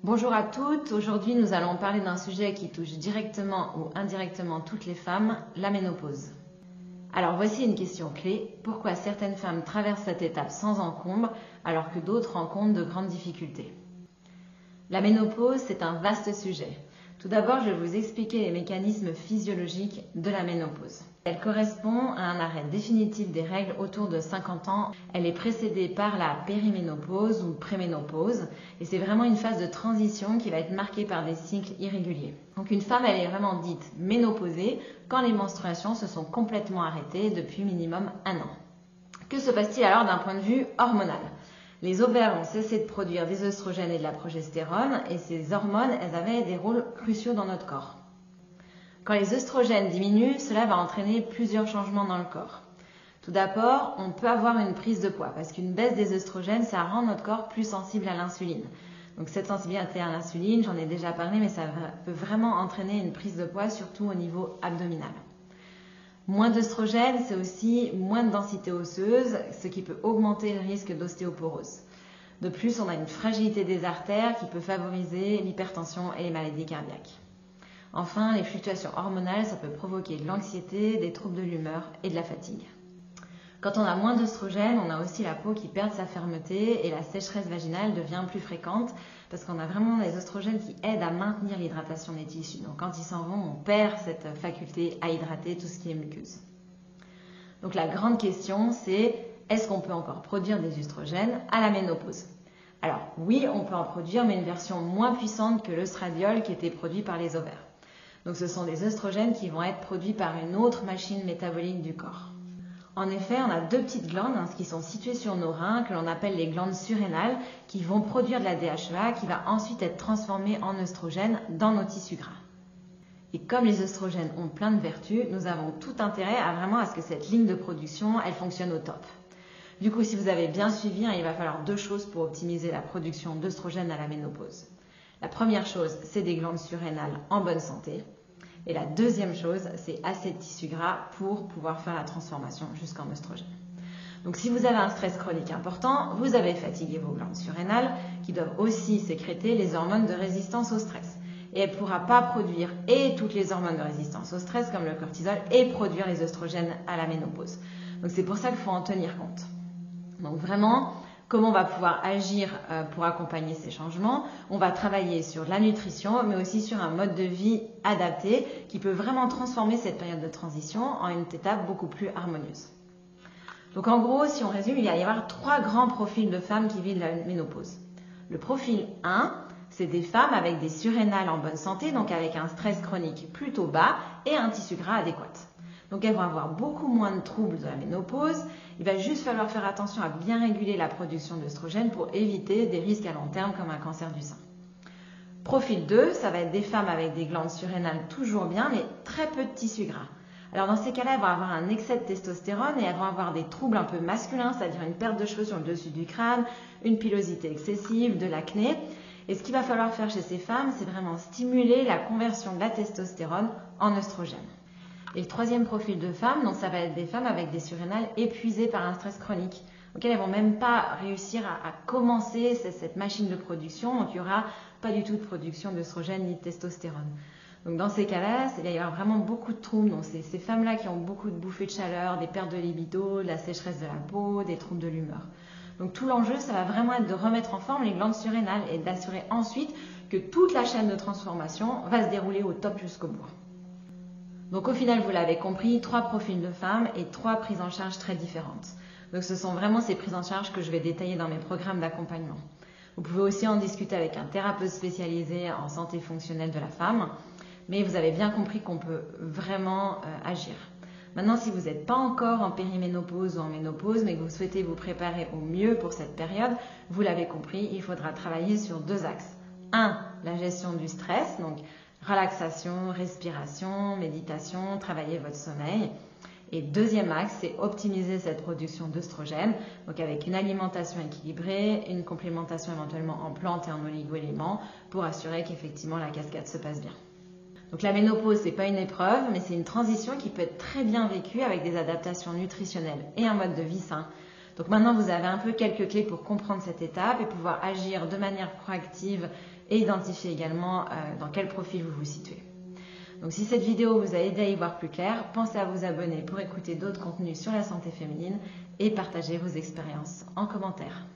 Bonjour à toutes, aujourd'hui nous allons parler d'un sujet qui touche directement ou indirectement toutes les femmes, la ménopause. Alors voici une question clé, pourquoi certaines femmes traversent cette étape sans encombre alors que d'autres rencontrent de grandes difficultés? La ménopause, c'est un vaste sujet. Tout d'abord, je vais vous expliquer les mécanismes physiologiques de la ménopause. Elle correspond à un arrêt définitif des règles autour de 50 ans. Elle est précédée par la périménopause ou préménopause et c'est vraiment une phase de transition qui va être marquée par des cycles irréguliers. Donc une femme, elle est vraiment dite ménopausée quand les menstruations se sont complètement arrêtées depuis minimum 1 an. Que se passe-t-il alors d'un point de vue hormonal ? Les ovaires ont cessé de produire des œstrogènes et de la progestérone et ces hormones, elles avaient des rôles cruciaux dans notre corps. Quand les œstrogènes diminuent, cela va entraîner plusieurs changements dans le corps. Tout d'abord, on peut avoir une prise de poids parce qu'une baisse des œstrogènes, ça rend notre corps plus sensible à l'insuline. Donc cette sensibilité à l'insuline, j'en ai déjà parlé, mais ça peut vraiment entraîner une prise de poids, surtout au niveau abdominal. Moins d'œstrogènes, c'est aussi moins de densité osseuse, ce qui peut augmenter le risque d'ostéoporose. De plus, on a une fragilité des artères qui peut favoriser l'hypertension et les maladies cardiaques. Enfin, les fluctuations hormonales, ça peut provoquer de l'anxiété, des troubles de l'humeur et de la fatigue. Quand on a moins d'œstrogènes, on a aussi la peau qui perd sa fermeté et la sécheresse vaginale devient plus fréquente parce qu'on a vraiment les œstrogènes qui aident à maintenir l'hydratation des tissus. Donc quand ils s'en vont, on perd cette faculté à hydrater tout ce qui est muqueuse. Donc la grande question, c'est est-ce qu'on peut encore produire des œstrogènes à la ménopause? Alors oui, on peut en produire, mais une version moins puissante que l'œstradiol qui était produit par les ovaires. Donc ce sont des œstrogènes qui vont être produits par une autre machine métabolique du corps. En effet, on a deux petites glandes qui sont situées sur nos reins, que l'on appelle les glandes surrénales, qui vont produire de la DHEA qui va ensuite être transformée en œstrogène dans nos tissus gras. Et comme les œstrogènes ont plein de vertus, nous avons tout intérêt à ce que cette ligne de production, elle fonctionne au top. Du coup, si vous avez bien suivi, il va falloir deux choses pour optimiser la production d'œstrogènes à la ménopause. La première chose, c'est des glandes surrénales en bonne santé. Et la deuxième chose, c'est assez de tissus gras pour pouvoir faire la transformation jusqu'en œstrogène. Donc si vous avez un stress chronique important, vous avez fatigué vos glandes surrénales qui doivent aussi sécréter les hormones de résistance au stress. Et elle ne pourra pas produire et toutes les hormones de résistance au stress comme le cortisol et produire les œstrogènes à la ménopause. Donc c'est pour ça qu'il faut en tenir compte. Donc vraiment, comment on va pouvoir agir pour accompagner ces changements? On va travailler sur la nutrition, mais aussi sur un mode de vie adapté qui peut vraiment transformer cette période de transition en une étape beaucoup plus harmonieuse. Donc en gros, si on résume, il va y avoir 3 grands profils de femmes qui vivent la ménopause. Le profil 1, c'est des femmes avec des surrénales en bonne santé, donc avec un stress chronique plutôt bas et un tissu gras adéquat. Donc elles vont avoir beaucoup moins de troubles de la ménopause. Il va juste falloir faire attention à bien réguler la production d'œstrogènes pour éviter des risques à long terme comme un cancer du sein. Profil 2, ça va être des femmes avec des glandes surrénales toujours bien, mais très peu de tissu gras. Alors dans ces cas-là, elles vont avoir un excès de testostérone et elles vont avoir des troubles un peu masculins, c'est-à-dire une perte de cheveux sur le dessus du crâne, une pilosité excessive, de l'acné. Et ce qu'il va falloir faire chez ces femmes, c'est vraiment stimuler la conversion de la testostérone en œstrogène. Et le troisième profil de femmes, donc ça va être des femmes avec des surrénales épuisées par un stress chronique. Donc elles ne vont même pas réussir à commencer cette machine de production, donc il n'y aura pas du tout de production d'œstrogène ni de testostérone. Donc dans ces cas-là, il va y avoir vraiment beaucoup de troubles. Donc c'est ces femmes-là qui ont beaucoup de bouffées de chaleur, des pertes de libido, de la sécheresse de la peau, des troubles de l'humeur. Donc tout l'enjeu, ça va vraiment être de remettre en forme les glandes surrénales et d'assurer ensuite que toute la chaîne de transformation va se dérouler au top jusqu'au bout. Donc au final, vous l'avez compris, 3 profils de femmes et 3 prises en charge très différentes. Donc ce sont vraiment ces prises en charge que je vais détailler dans mes programmes d'accompagnement. Vous pouvez aussi en discuter avec un thérapeute spécialisé en santé fonctionnelle de la femme, mais vous avez bien compris qu'on peut vraiment agir. Maintenant, si vous n'êtes pas encore en périménopause ou en ménopause, mais que vous souhaitez vous préparer au mieux pour cette période, vous l'avez compris, il faudra travailler sur 2 axes. 1, la gestion du stress, donc relaxation, respiration, méditation, travailler votre sommeil. Et deuxième axe, c'est optimiser cette production d'œstrogènes, donc avec une alimentation équilibrée, une complémentation éventuellement en plantes et en oligo-éléments pour assurer qu'effectivement la cascade se passe bien. Donc la ménopause, ce n'est pas une épreuve, mais c'est une transition qui peut être très bien vécue avec des adaptations nutritionnelles et un mode de vie sain. Donc maintenant, vous avez un peu quelques clés pour comprendre cette étape et pouvoir agir de manière proactive et identifier également dans quel profil vous vous situez. Donc si cette vidéo vous a aidé à y voir plus clair, pensez à vous abonner pour écouter d'autres contenus sur la santé féminine et partager vos expériences en commentaire.